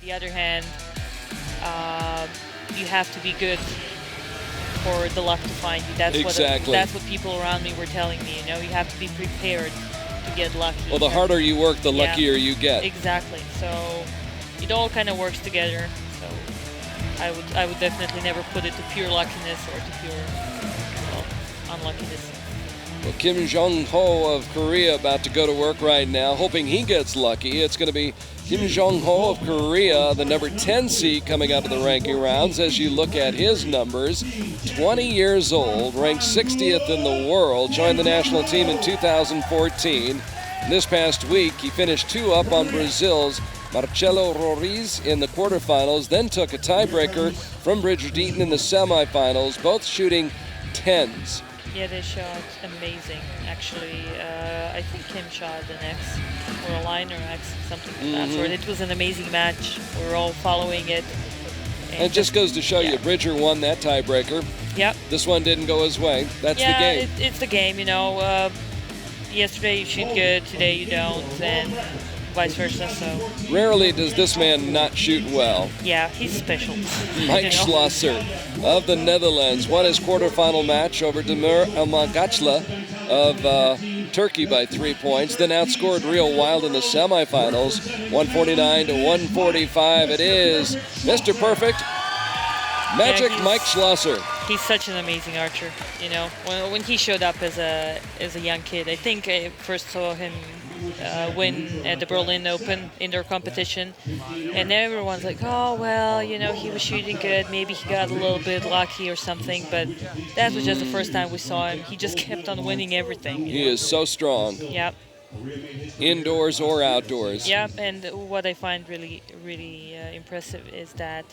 the other hand, you have to be good for the luck to find you. That's that's what people around me were telling me. You know, you have to be prepared to get lucky. Well, the harder you work, the luckier you get. Exactly. So it all kind of works together. So I would definitely never put it to pure luckiness or to pure unluckiness. Well, Kim Jongho of Korea about to go to work right now, hoping he gets lucky. It's going to be Kim Jongho of Korea, the number 10 seed coming out of the ranking rounds. As you look at his numbers, 20 years old, ranked 60th in the world, joined the national team in 2014. And this past week, he finished 2 up on Brazil's Marcelo Roriz in the quarterfinals, then took a tiebreaker from Bridger Deaton in the semifinals, both shooting 10s. Yeah, they shot amazing. Actually, I think Kim shot an X or a line or X, something like that sort. It was an amazing match. We were all following it. And it just goes to show you, Bridger won that tiebreaker. Yep. This one didn't go his way. That's the game. Yeah, it's the game, you know. Yesterday you shoot good, today you don't, and vice versa. So rarely does this man not shoot well. Yeah, he's special. Mike Schloesser of the Netherlands won his quarterfinal match over Demir Elmagachla of Turkey by 3 points, then outscored Real Wild in the semifinals, 149 to 145. It is Mr. Perfect, Magic Mike Schloesser. He's such an amazing archer. You know, when he showed up as a young kid, I think I first saw him win at the Berlin Open indoor competition, and everyone's like, oh well, you know, he was shooting good, maybe he got a little bit lucky or something, but that was just the first time we saw him. He just kept on winning everything. He is so strong. Yep. Indoors or outdoors. Yep, and what I find really impressive is that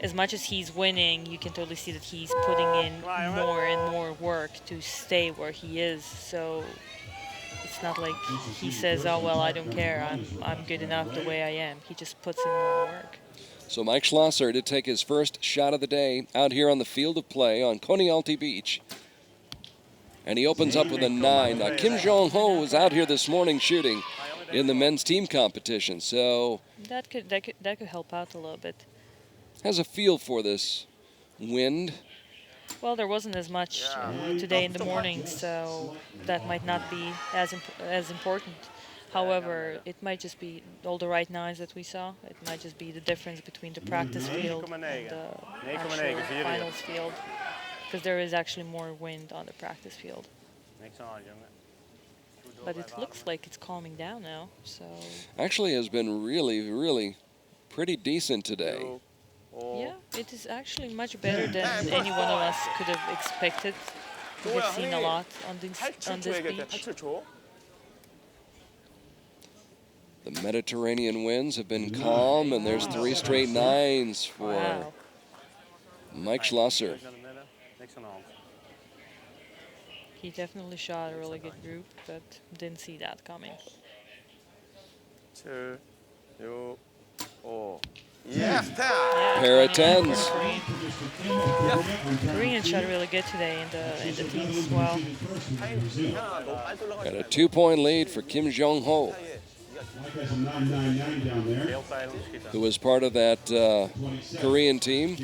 as much as he's winning, you can totally see that he's putting in more and more work to stay where he is. So it's not like he says, oh, well, I don't care, I'm good enough the way I am. He just puts in more work. So Mike Schloesser to take his first shot of the day out here on the field of play on Konialti Beach. And he opens up with a 9. Now, Kim Jongho was out here this morning shooting in the men's team competition, so that could help out a little bit. Has a feel for this wind. Well, there wasn't as much today in the morning, so that might not be as important. However, it might just be all the right nines that we saw. It might just be the difference between the practice field and the actual finals field, because there is actually more wind on the practice field. But it looks like it's calming down now. So actually has been really pretty decent today. Yeah, it is actually much better than any one of us could have expected. We have seen a lot on this beach. The Mediterranean winds have been calm, and there's 3 straight 9s for Mike Schloesser. He definitely shot a really good group, but didn't see that coming. 2, 6, 5. Yeah, pair of 10s. Korean shot really good today in the teams as well. Got a 2-point lead for Kim Jongho, who was part of that Korean team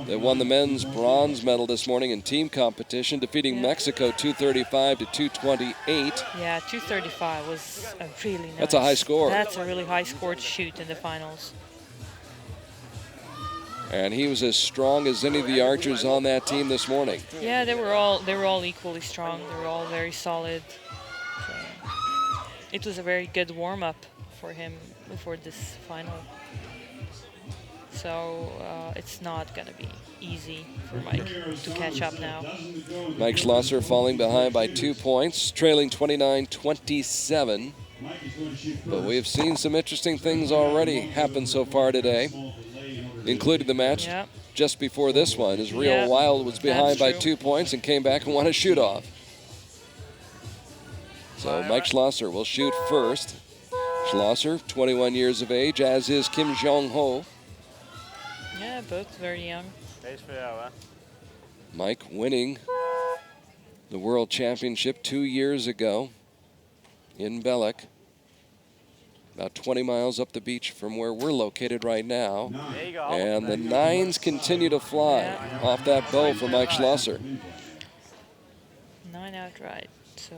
that won the men's bronze medal this morning in team competition, defeating Mexico 235 to 228. Yeah, 235 was a really nice. That's a high score. That's a really high score to shoot in the finals. And he was as strong as any of the archers on that team this morning. Yeah, they were all equally strong. They were all very solid. So it was a very good warm-up for him before this final. So it's not going to be easy for Mike to catch up now. Mike Schloesser falling behind by 2 points, trailing 29-27. But we've seen some interesting things already happen so far today, including the match just before this one, as Real Wild was behind by 2 points and came back and won a shoot-off. So Mike Schloesser will shoot first. Schloesser, 21 years of age, as is Kim Jongho. Yeah, both very young. Mike winning the World Championship 2 years ago in Belek. about 20 miles up the beach from where we're located right now. There you go. And the 9s continue to fly off that bow for Mike Schloesser. 9 outright. So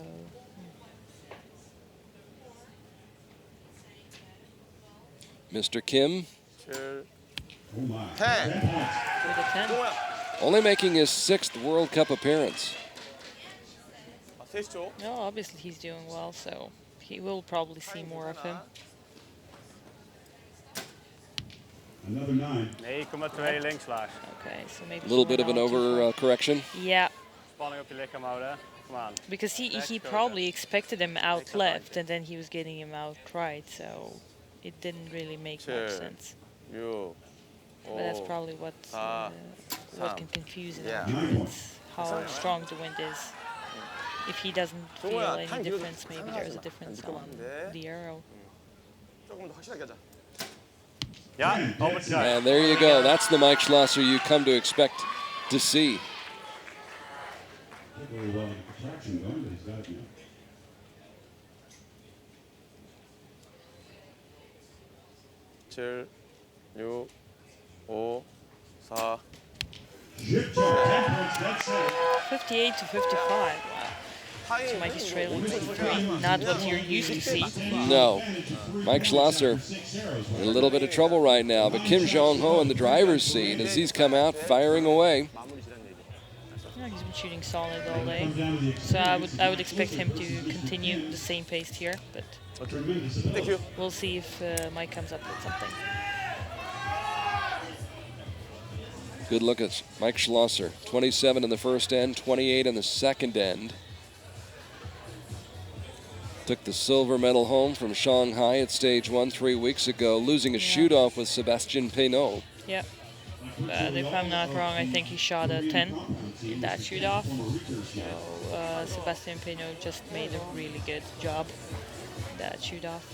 Mr. Kim 7, 10. with a 10. 동호야. only making his 6th World Cup appearance. 3초. No, obviously he's doing well, so he will probably see more of him. Another 9. 9,2 linkslaag. Okay, so maybe A little he bit of an went out too far. correction. Yeah, Spanning op je lichaam houden. Kom aan. because he probably expected him out left, and then he was getting him out right, so it didn't really make much sense. 6, But that's 5, probably what can confuse an Yeah. archer. It's how strong the wind is. If he doesn't feel any difference, maybe there's a difference on the arrow. 조금 더 확실하게 하자. Ja, overdrive. And there you go. That's the Mike Schloesser you come to expect to see. Not very well with the contraction going, but he's got it now. 칠, 6, 5, 4. Jip jab, 10 points, that's it. 58 to 55. Wow. So Mike is trailing 23. Not what you're used to see. No, Mike Schloesser in a little bit of trouble right now, but Kim Jongho in the driver's seat as he's come out firing away. Yeah, he's been shooting solid all day. So I would expect him to continue the same pace here, but Thank you. we'll see if Mike comes up with something. Good look at Mike Schloesser, 27 in the first end, 28 in the second end. Took the silver medal home from Shanghai at stage 1 3 weeks ago, losing a shoot-off with Sebastien Peynaud. Yeah. But if I'm not wrong, I think he shot a 10 in that shoot-off. So Sebastien Peynaud just made a really good job that shoot-off.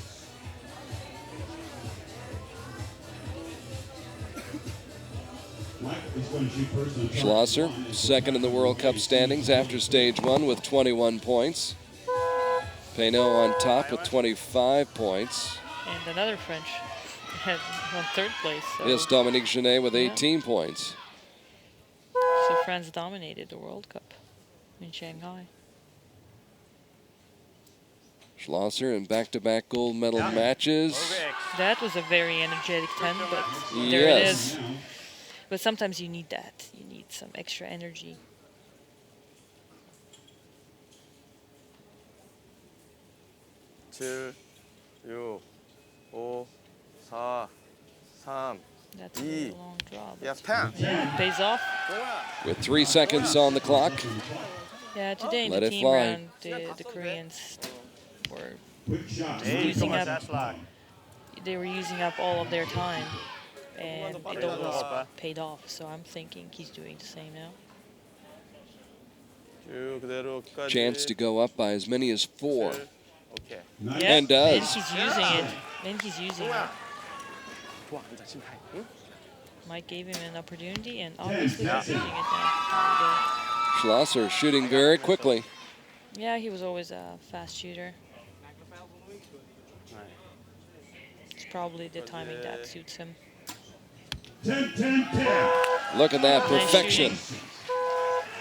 Mike is going to shoot first on Schloesser, second in the World Cup standings after stage 1 with 21 points. Peynaud on top with 25 points. And another French had on third place. So, Yes, Dominique Genet with 18 points. so France dominated the World Cup in Shanghai. Schlosser in back-to-back gold medal matches. That was a very energetic 10, but there it Yes. is. But sometimes you need that. You need some extra energy. 칠, 6, 5, 4, 3. That's a really long draw. but Yes, 10. yeah, it pays off. With 3 seconds on the clock. Yeah, today in Let the it team fly. round, the Koreans were quick shot. using up. They were using up all of their time, and it always paid off. So I'm thinking he's doing the same now. 쭉 그대로 끝까지. Chance to go up by as many as 4. 오케이. Nice. Yeah, And does. And he's using it. And he's using it. 좋아, 앉아, 심하게. 응? Mike gave him an opportunity, and obviously he's using it now. Schlosser shooting very quickly. Yeah, he was always a fast shooter. It's probably the timing that suits him. 10, 10, 10. Look at that Nice perfection.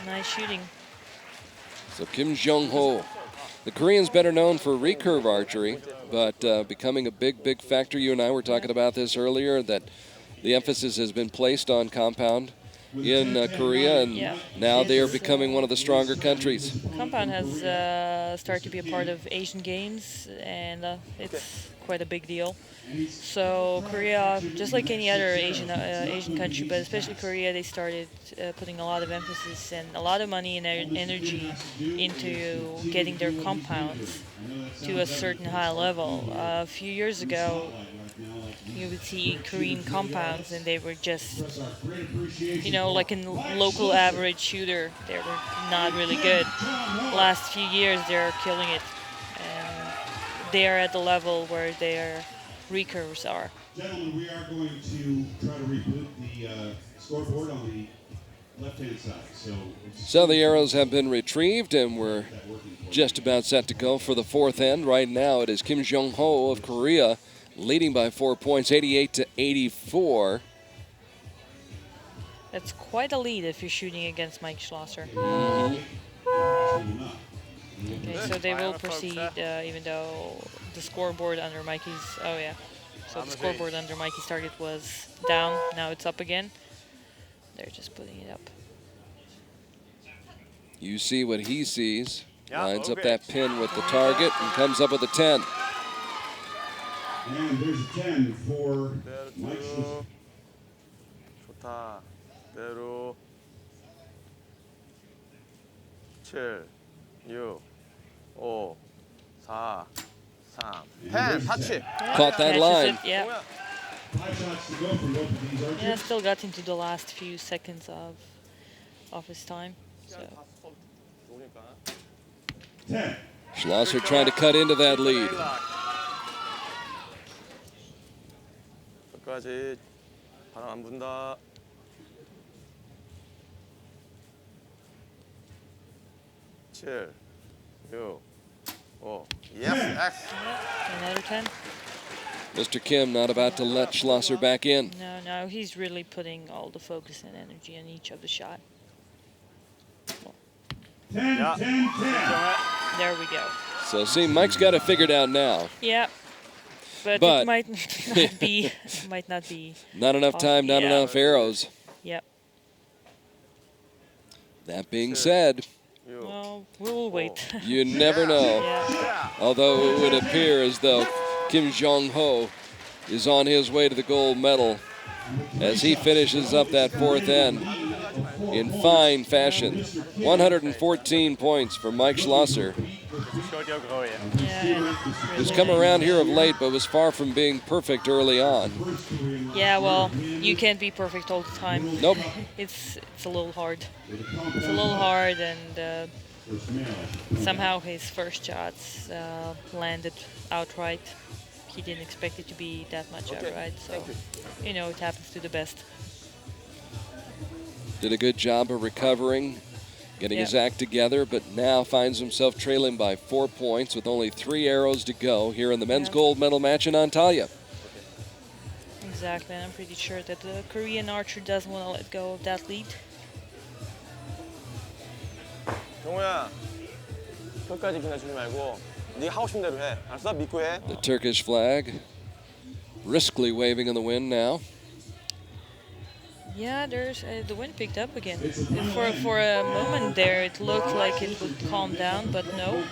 Nice shooting. So Kim Jongho, the Korean's better known for recurve archery, but becoming a big factor. You and I were talking about this earlier, that the emphasis has been placed on compound in Korea, and Yeah. now they are becoming one of the stronger countries. Compound has started to be a part of Asian Games, and it's quite a big deal. So Korea, just like any other Asian country, but especially Korea, they started putting a lot of emphasis and a lot of money and energy into getting their compounds to a certain high level. A few years ago, you would see Korean compounds, and they were just, like a local average shooter. They were not really good. Last few years, they're killing it, and they are at the level where their recurves are. Gentlemen, we are going to try to reboot the scoreboard on the left-hand side. So the arrows have been retrieved, and we're just about set to go for the 4th end. Right now, it is Kim Jongho of Korea leading by 4 points, 88-84. That's quite a lead if you're shooting against Mike Schloesser. Okay, so they will proceed even though the scoreboard under Mikey's, oh yeah. So the scoreboard under Mikey's target was down, now it's up again. They're just putting it up. You see what he sees. Lines up that pin with the target and comes up with a 10. And there's a 10 for Mike Schloesser. 좋다. 그대로 7, 6, 5, 4, 3. 펜 타치. Caught that Catches line. it, yeah. 5 shots to go from both of these archers. Yeah, still got into the last few seconds of his time. So 10. Schloesser trying to cut into that lead. 끝까지 바람 안 분다. 7, 6, 5. Yes, X. another 10. Mr. Kim not about to let Schloesser back in. No, he's really putting all the focus and energy on each of the shot. 10, 10, 10. There we go. So see, Mike's got it figured out now. Yeah. But But- it might not be, might not be. Not enough time, not Yeah. enough arrows. Yep. That being said, Well, we'll wait. you never know. Yeah. Although it would appear as though Kim Jongho is on his way to the gold medal as he finishes up that fourth end in fine fashion. 114 points for Mike Schloesser, Yeah. who's come around here of late but was far from being perfect early on. Yeah. Well, you can't be perfect all the time. Nope. It's a little hard. It's a little hard, and somehow his first shots landed outright. He didn't expect it to be that much outright, so you know it happens to the best. Did a good job of recovering, getting his Yeah. act together, but now finds himself trailing by 4 points with only 3 arrows to go here in the men's Yeah. gold medal match in Antalya. Exactly, and I'm pretty sure that the Korean archer doesn't want to let go of that lead. 정우야, 끝까지 기나주지 말고 네가 하고 싶은 대로 해. 알았어? 믿고 해. The Turkish flag briskly waving in the wind now. Yeah, there's the wind picked up again. For a moment there, it looked like it would calm down, but no.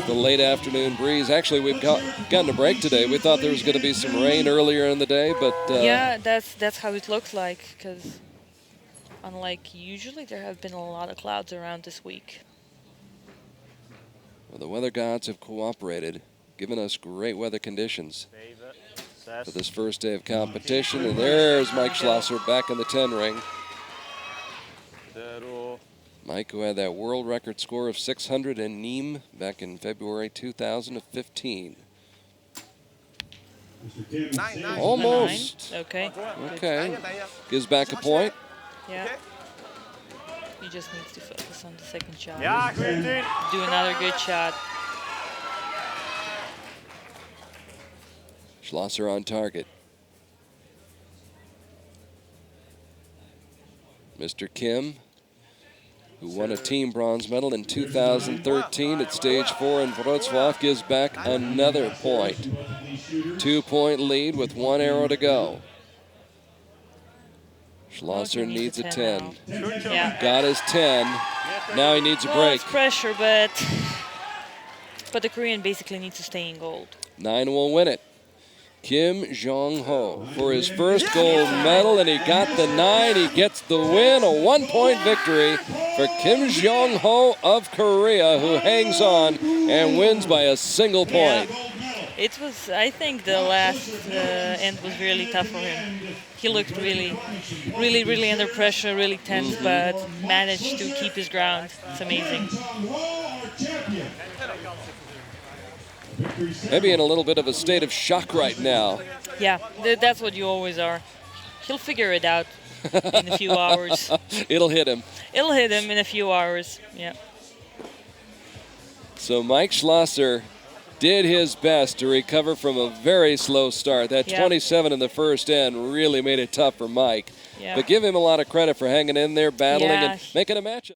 The late afternoon breeze. Actually, we've gotten a break today. We thought there was going to be some rain earlier in the day, but Yeah, that's how it looks like. Because unlike usually, there have been a lot of clouds around this week. well, the weather gods have cooperated, giving us great weather conditions for this first day of competition. And there's Mike Schloesser back in the 10 ring. 그대로 Mike, who had that world record score of 600 in Nîmes back in February 2015. Mr. Kim, Nine. Almost. Okay. Good. Okay. Gives back a point. Yeah. He just needs to focus on the second shot. 야, 그랬지. Do another good shot. Schloesser on target. Mr. Kim, who won a team bronze medal in 2013 at stage 4 in Wrocław, gives back another point. 2-point lead with 1 arrow to go. Schloesser He needs a 10. now. Yeah. Got his 10. Now he needs a Well, break. it's pressure, but the Korean basically needs to stay in gold. 9 will win it. Kim Jongho for his first gold medal, and he got the 9. He gets the win, a 1-point victory for Kim Jongho of Korea, who hangs on and wins by a single point. It was, I think, the last end was really tough for him. He looked really under pressure, really tense, but managed to keep his ground. It's amazing. Maybe in a little bit of a state of shock right now. Yeah, that's what you always are. He'll figure it out in a few hours. It'll hit him. It'll hit him in a few hours. Yeah. So Mike Schloesser did his best to recover from a very slow start. That 27 in the first end really made it tough for Mike. Yeah. But give him a lot of credit for hanging in there, battling, Yeah. and making a match.